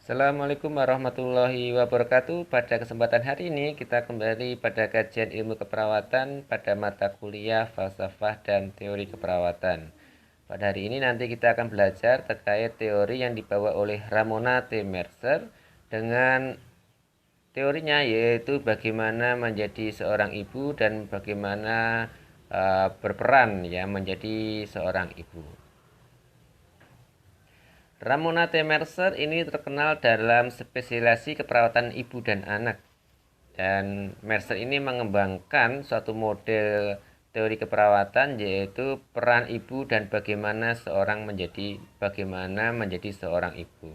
Assalamualaikum warahmatullahi wabarakatuh. Pada kesempatan hari ini kita kembali pada kajian ilmu keperawatan pada mata kuliah falsafah dan teori keperawatan. Pada hari ini nanti kita akan belajar terkait teori yang dibawa oleh Ramona T. Mercer dengan teorinya, yaitu bagaimana menjadi seorang ibu dan bagaimana berperan ya menjadi seorang ibu. Ramona T. Mercer ini terkenal dalam spesialisasi keperawatan ibu dan anak. Dan Mercer ini mengembangkan suatu model teori keperawatan, yaitu peran ibu dan bagaimana menjadi seorang ibu.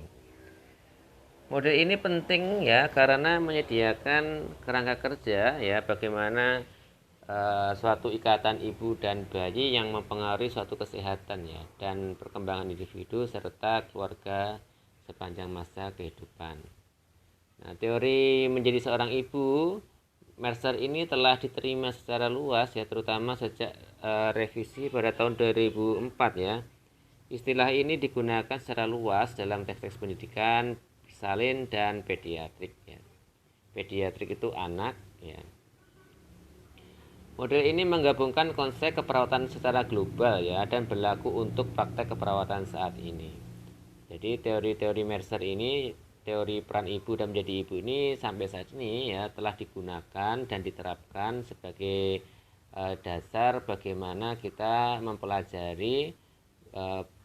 Model ini penting ya karena menyediakan kerangka kerja ya bagaimana suatu ikatan ibu dan bayi yang mempengaruhi suatu kesehatan ya dan perkembangan individu serta keluarga sepanjang masa kehidupan. Nah, teori menjadi seorang ibu Mercer ini telah diterima secara luas ya terutama sejak revisi pada tahun 2004 ya. Istilah ini digunakan secara luas dalam teks-teks pendidikan, salin dan pediatrik ya. Pediatrik itu anak ya. Model ini menggabungkan konsep keperawatan secara global ya dan berlaku untuk praktek keperawatan saat ini. Jadi teori-teori Mercer ini, teori peran ibu dan menjadi ibu ini sampai saat ini ya telah digunakan dan diterapkan sebagai dasar bagaimana kita mempelajari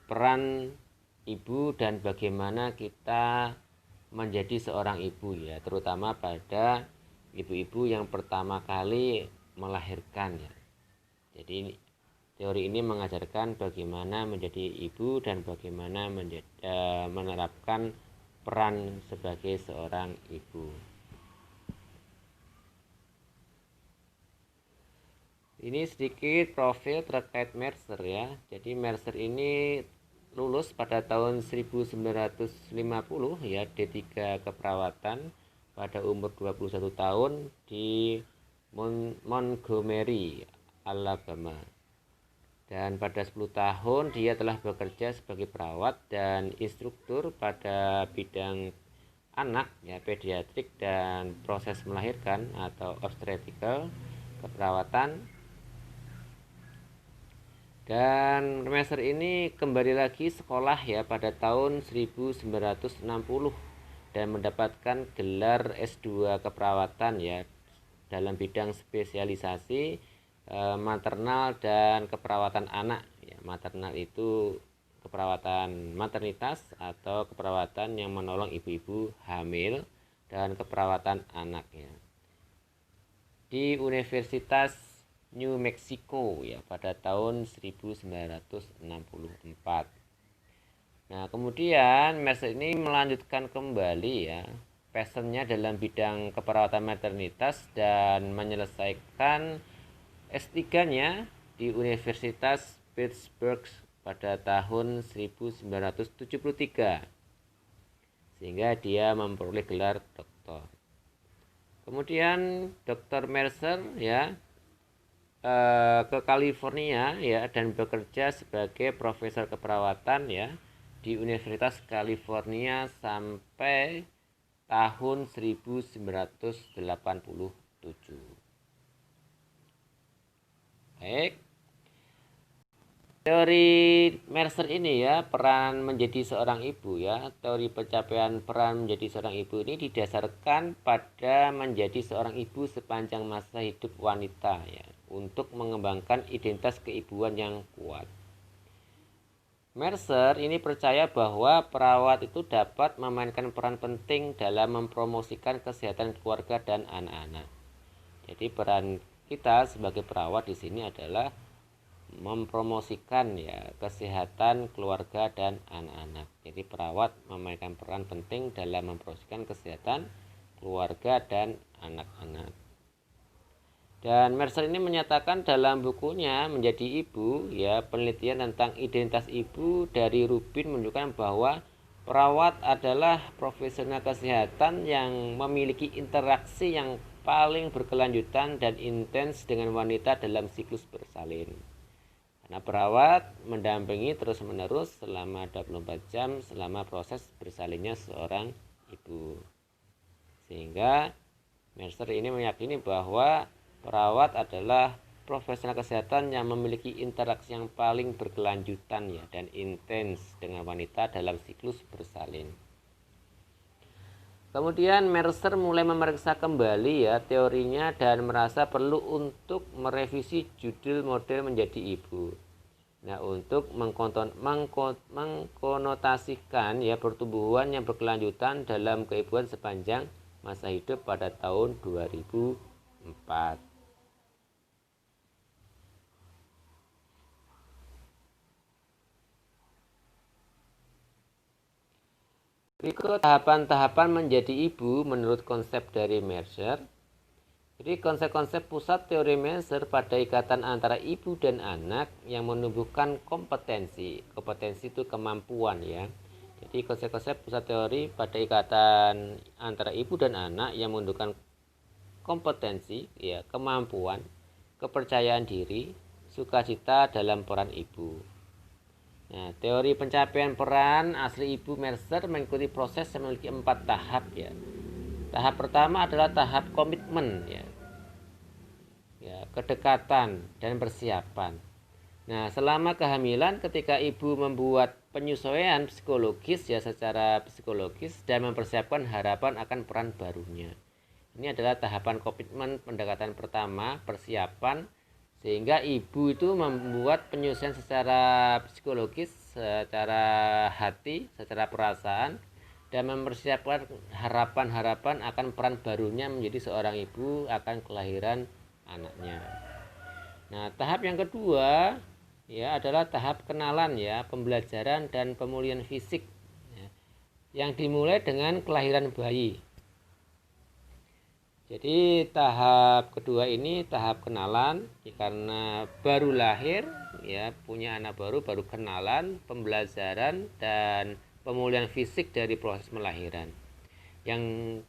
peran ibu dan bagaimana kita menjadi seorang ibu ya, terutama pada ibu-ibu yang pertama kali melahirkan ya. Jadi teori ini mengajarkan bagaimana menjadi ibu dan bagaimana menerapkan peran sebagai seorang ibu. Ini sedikit profil terkait Mercer ya. Jadi Mercer ini lulus pada tahun 1950 ya, D3 keperawatan pada umur 21 tahun di Montgomery, Alabama. Dan pada 10 tahun dia telah bekerja sebagai perawat dan instruktur pada bidang anak ya, pediatrik dan proses melahirkan atau obstetrical keperawatan. Dan Mercer ini kembali lagi sekolah ya pada tahun 1960 dan mendapatkan gelar S2 keperawatan ya dalam bidang spesialisasi maternal dan keperawatan anak ya. Maternal itu keperawatan maternitas atau keperawatan yang menolong ibu-ibu hamil dan keperawatan anak ya di Universitas New Mexico ya pada tahun 1964. Nah, kemudian Mercer ini melanjutkan kembali ya passionnya dalam bidang keperawatan maternitas dan menyelesaikan S3-nya di Universitas Pittsburgh pada tahun 1973 sehingga dia memperoleh gelar doktor. Kemudian Dr. Mercer ya ke California ya dan bekerja sebagai profesor keperawatan ya di Universitas California sampai tahun 1987. Baik. Teori Mercer ini ya, peran menjadi seorang ibu ya, teori pencapaian peran menjadi seorang ibu ini didasarkan pada menjadi seorang ibu sepanjang masa hidup wanita ya, untuk mengembangkan identitas keibuan yang kuat. Mercer ini percaya bahwa perawat itu dapat memainkan peran penting dalam mempromosikan kesehatan keluarga dan anak-anak. Jadi peran kita sebagai perawat di sini adalah mempromosikan ya kesehatan keluarga dan anak-anak. Jadi perawat memainkan peran penting dalam mempromosikan kesehatan keluarga dan anak-anak. Dan Mercer ini menyatakan dalam bukunya Menjadi Ibu ya, penelitian tentang identitas ibu dari Rubin menunjukkan bahwa perawat adalah profesional kesehatan yang memiliki interaksi yang paling berkelanjutan dan intens dengan wanita dalam siklus bersalin. Karena perawat mendampingi terus-menerus selama 24 jam selama proses bersalinnya seorang ibu. Sehingga Mercer ini meyakini bahwa perawat adalah profesional kesehatan yang memiliki interaksi yang paling berkelanjutan ya dan intens dengan wanita dalam siklus bersalin. Kemudian Mercer mulai memeriksa kembali ya teorinya dan merasa perlu untuk merevisi judul model menjadi ibu. Nah, untuk mengkonotasikan ya pertumbuhan yang berkelanjutan dalam keibuan sepanjang masa hidup pada tahun 2004. Berikut tahapan-tahapan menjadi ibu menurut konsep dari Mercer. Jadi konsep-konsep pusat teori Mercer pada ikatan antara ibu dan anak yang menumbuhkan kompetensi. Kompetensi itu kemampuan ya. Jadi konsep-konsep pusat teori pada ikatan antara ibu dan anak yang menunjukkan kompetensi, ya, kemampuan, kepercayaan diri, sukacita dalam peran ibu. Nah, teori pencapaian peran asli ibu Mercer mengikuti proses yang memiliki 4 tahap ya. Tahap pertama adalah tahap komitmen ya. Ya, kedekatan dan persiapan. Nah, selama kehamilan ketika ibu membuat penyesuaian psikologis ya secara psikologis dan mempersiapkan harapan akan peran barunya. Ini adalah tahapan komitmen pendekatan pertama, persiapan, sehingga ibu itu membuat penyesuaian secara psikologis, secara hati, secara perasaan, dan mempersiapkan harapan-harapan akan peran barunya menjadi seorang ibu akan kelahiran anaknya. Nah, tahap yang kedua ya adalah tahap kenalan ya, pembelajaran dan pemulihan fisik ya, yang dimulai dengan kelahiran bayi. Jadi tahap kedua ini tahap kenalan ya, karena baru lahir ya, punya anak baru kenalan, pembelajaran dan pemulihan fisik dari proses melahiran. Yang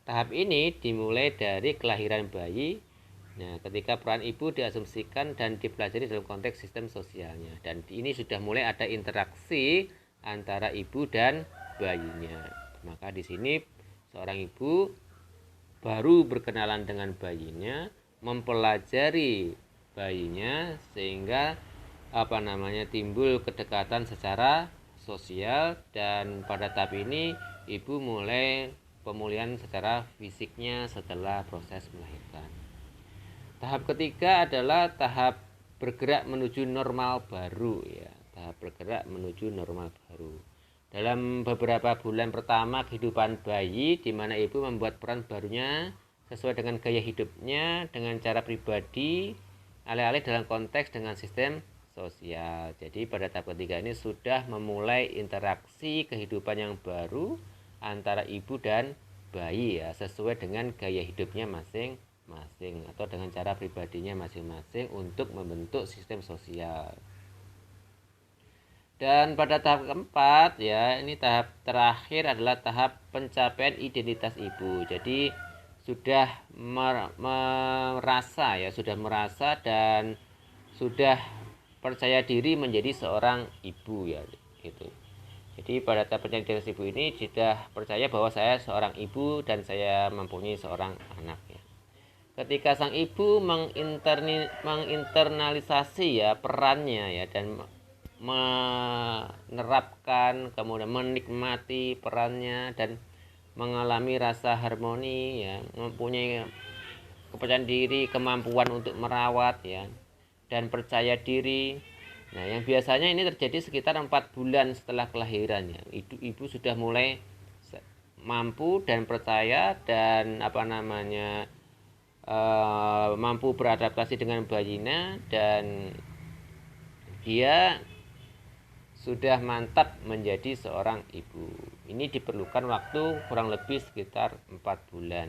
tahap ini dimulai dari kelahiran bayi. Nah, ketika peran ibu diasumsikan dan dipelajari dalam konteks sistem sosialnya, dan ini sudah mulai ada interaksi antara ibu dan bayinya. Maka di sini seorang ibu baru berkenalan dengan bayinya, mempelajari bayinya sehingga timbul kedekatan secara sosial, dan pada tahap ini ibu mulai pemulihan secara fisiknya setelah proses melahirkan. Tahap ketiga adalah tahap bergerak menuju normal baru ya. Tahap bergerak menuju normal baru. Dalam beberapa bulan pertama kehidupan bayi, di mana ibu membuat peran barunya sesuai dengan gaya hidupnya, dengan cara pribadi, alih-alih dalam konteks dengan sistem sosial. Jadi pada tahap ketiga ini sudah memulai interaksi kehidupan yang baru antara ibu dan bayi ya, sesuai dengan gaya hidupnya masing-masing atau dengan cara pribadinya masing-masing untuk membentuk sistem sosial. Dan pada tahap keempat ya, ini tahap terakhir adalah tahap pencapaian identitas ibu. Jadi sudah merasa ya, sudah merasa dan sudah percaya diri menjadi seorang ibu ya gitu. Jadi pada tahap pencapaian identitas ibu ini sudah percaya bahwa saya seorang ibu dan saya mempunyai seorang anak ya. Ketika sang ibu menginternalisasi ya perannya ya, dan menerapkan, kemudian menikmati perannya dan mengalami rasa harmoni ya, mempunyai kepercayaan diri, kemampuan untuk merawat ya, dan percaya diri. Nah, yang biasanya ini terjadi sekitar 4 bulan setelah kelahirannya. Ibu sudah mulai mampu dan percaya dan mampu beradaptasi dengan bayinya, dan dia sudah mantap menjadi seorang ibu. Ini diperlukan waktu kurang lebih sekitar 4 bulan.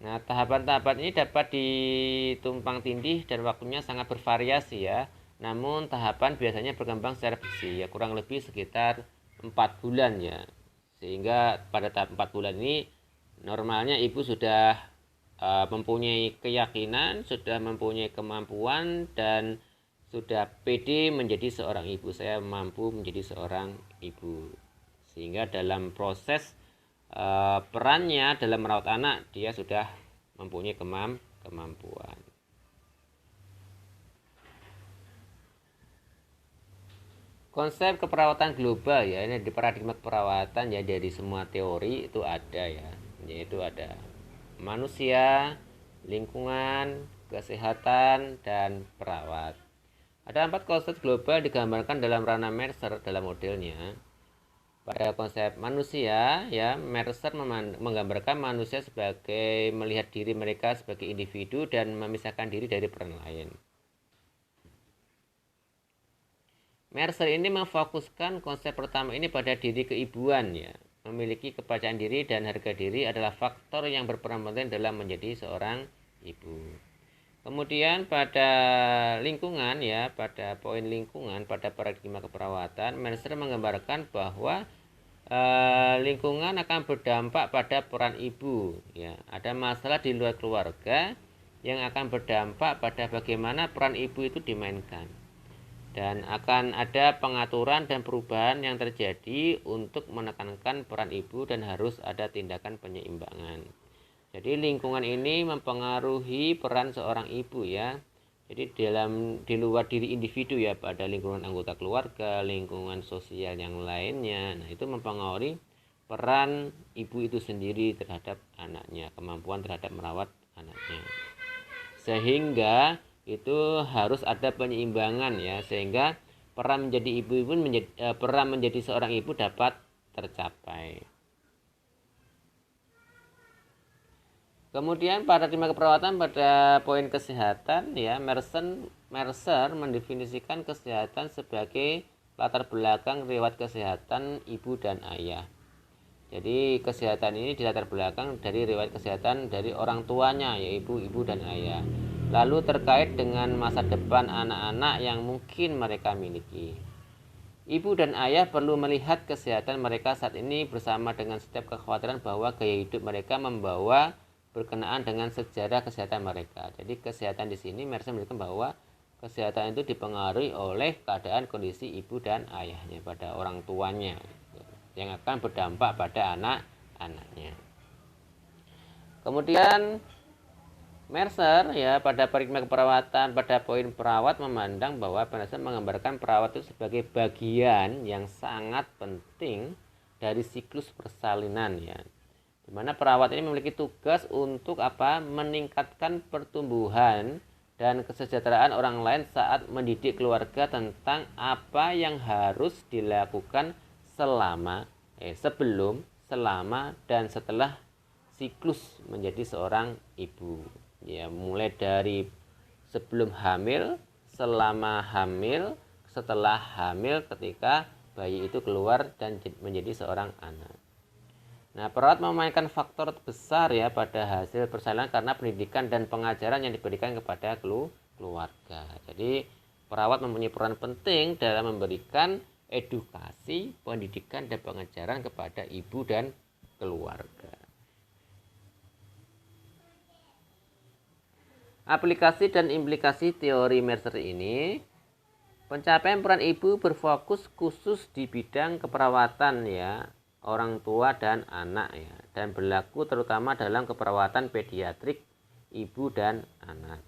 Nah, tahapan-tahapan ini dapat ditumpang tindih dan waktunya sangat bervariasi ya. Namun tahapan biasanya berkembang secara bersih ya, kurang lebih sekitar 4 bulan ya. Sehingga pada tahap 4 bulan ini normalnya ibu sudah mempunyai keyakinan, sudah mempunyai kemampuan, dan sudah pede menjadi seorang ibu. Saya mampu menjadi seorang ibu. Sehingga dalam proses perannya dalam merawat anak, dia sudah mempunyai kemampuan. Konsep keperawatan global ya, ini di paradigma keperawatan ya, dari semua teori itu ada ya, yaitu ada manusia, lingkungan, kesehatan, dan perawat. Ada 4 konsep global digambarkan dalam ranah Mercer dalam modelnya. Pada konsep manusia ya, Mercer menggambarkan manusia sebagai melihat diri mereka sebagai individu dan memisahkan diri dari peran lain. Mercer ini memfokuskan konsep pertama ini pada diri keibuan ya. Memiliki kepercayaan diri dan harga diri adalah faktor yang berperan penting dalam menjadi seorang ibu. Kemudian pada lingkungan ya, pada poin lingkungan, pada paradigma keperawatan, Mercer menggambarkan bahwa lingkungan akan berdampak pada peran ibu ya. Ada masalah di luar keluarga yang akan berdampak pada bagaimana peran ibu itu dimainkan. Dan akan ada pengaturan dan perubahan yang terjadi untuk menekankan peran ibu dan harus ada tindakan penyeimbangan. Jadi lingkungan ini mempengaruhi peran seorang ibu ya. Jadi di luar diri individu ya, pada lingkungan anggota keluarga, lingkungan sosial yang lainnya. Nah, itu mempengaruhi peran ibu itu sendiri terhadap anaknya, kemampuan terhadap merawat anaknya. Sehingga itu harus ada penyeimbangan ya, sehingga peran menjadi ibu pun peran menjadi seorang ibu dapat tercapai. Kemudian paradigma keperawatan pada poin kesehatan ya, Mercer mendefinisikan kesehatan sebagai latar belakang riwayat kesehatan ibu dan ayah. Jadi kesehatan ini dilatar belakang dari riwayat kesehatan dari orang tuanya, yaitu ibu dan ayah. Lalu terkait dengan masa depan anak-anak yang mungkin mereka miliki. Ibu dan ayah perlu melihat kesehatan mereka saat ini bersama dengan setiap kekhawatiran bahwa gaya hidup mereka membawa berkenaan dengan sejarah kesehatan mereka. Jadi kesehatan di sini Mercer menunjukkan bahwa kesehatan itu dipengaruhi oleh keadaan kondisi ibu dan ayahnya, pada orang tuanya, yang akan berdampak pada anak-anaknya. Kemudian Mercer ya, pada paradigma keperawatan pada poin perawat memandang bahwa Mercer menggambarkan perawat itu sebagai bagian yang sangat penting dari siklus persalinan ya. Di mana perawat ini memiliki tugas untuk meningkatkan pertumbuhan dan kesejahteraan orang lain saat mendidik keluarga tentang apa yang harus dilakukan sebelum, selama, dan setelah siklus menjadi seorang ibu. Ya, mulai dari sebelum hamil, selama hamil, setelah hamil, ketika bayi itu keluar dan menjadi seorang anak. Nah, perawat memainkan faktor besar ya pada hasil persalinan karena pendidikan dan pengajaran yang diberikan kepada keluarga. Jadi perawat mempunyai peran penting dalam memberikan edukasi, pendidikan, dan pengajaran kepada ibu dan keluarga. Aplikasi dan implikasi teori Mercer ini, pencapaian peran ibu berfokus khusus di bidang keperawatan ya, orang tua dan anak ya, dan berlaku terutama dalam keperawatan pediatrik ibu dan anak.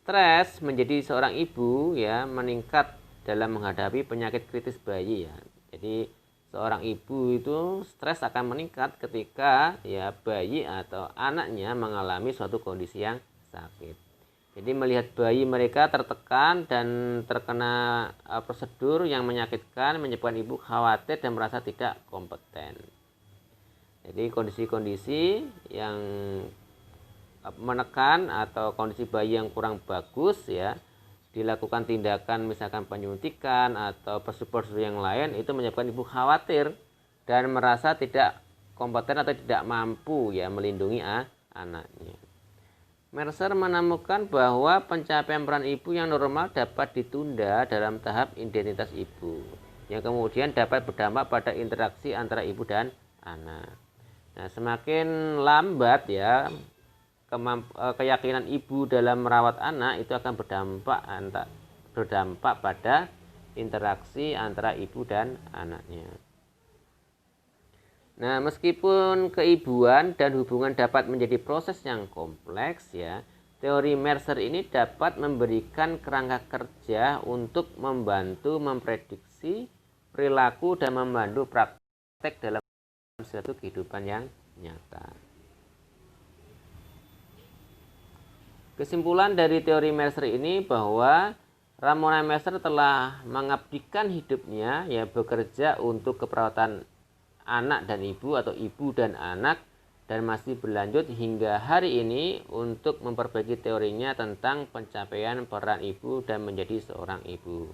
Stres menjadi seorang ibu ya meningkat dalam menghadapi penyakit kritis bayi ya. Jadi seorang ibu itu stres akan meningkat ketika ya bayi atau anaknya mengalami suatu kondisi yang sakit. Jadi melihat bayi mereka tertekan dan terkena prosedur yang menyakitkan menyebabkan ibu khawatir dan merasa tidak kompeten. Jadi kondisi-kondisi yang menekan atau kondisi bayi yang kurang bagus ya, dilakukan tindakan misalkan penyuntikan atau prosedur yang lain, itu menyebabkan ibu khawatir dan merasa tidak kompeten atau tidak mampu ya melindungi anaknya. Mercer menemukan bahwa pencapaian peran ibu yang normal dapat ditunda dalam tahap identitas ibu, yang kemudian dapat berdampak pada interaksi antara ibu dan anak. Nah, semakin lambat ya keyakinan ibu dalam merawat anak itu akan berdampak pada interaksi antara ibu dan anaknya. Nah, meskipun keibuan dan hubungan dapat menjadi proses yang kompleks ya, teori Mercer ini dapat memberikan kerangka kerja untuk membantu memprediksi perilaku dan membantu praktek dalam suatu kehidupan yang nyata. Kesimpulan dari teori Mercer ini bahwa Ramona Mercer telah mengabdikan hidupnya ya bekerja untuk keperawatan anak dan ibu atau ibu dan anak dan masih berlanjut hingga hari ini untuk memperbaiki teorinya tentang pencapaian peran ibu dan menjadi seorang ibu.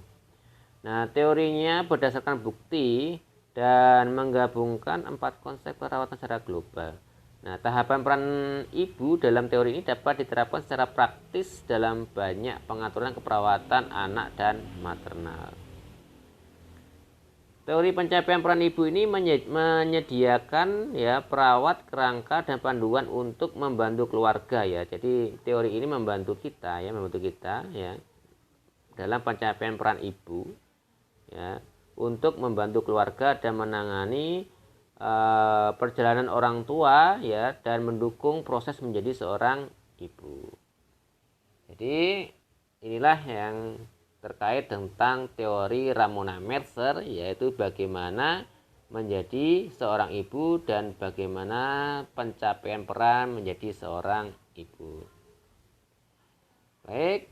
Nah, teorinya berdasarkan bukti dan menggabungkan 4 konsep perawatan secara global. Nah, tahapan peran ibu dalam teori ini dapat diterapkan secara praktis dalam banyak pengaturan keperawatan anak dan maternal. Teori pencapaian peran ibu ini menyediakan ya perawat, kerangka dan panduan untuk membantu keluarga ya. Jadi teori ini membantu kita ya dalam pencapaian peran ibu ya untuk membantu keluarga dan menangani perjalanan orang tua ya dan mendukung proses menjadi seorang ibu. Jadi inilah yang terkait tentang teori Ramona Mercer, yaitu bagaimana menjadi seorang ibu dan bagaimana pencapaian peran menjadi seorang ibu. Baik,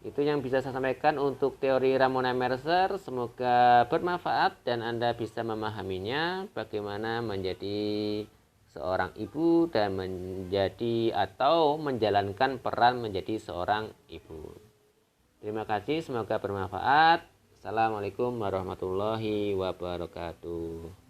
itu yang bisa saya sampaikan untuk teori Ramona Mercer. Semoga bermanfaat dan Anda bisa memahaminya bagaimana menjadi seorang ibu dan menjadi atau menjalankan peran menjadi seorang ibu. Terima kasih, semoga bermanfaat. Assalamualaikum warahmatullahi wabarakatuh.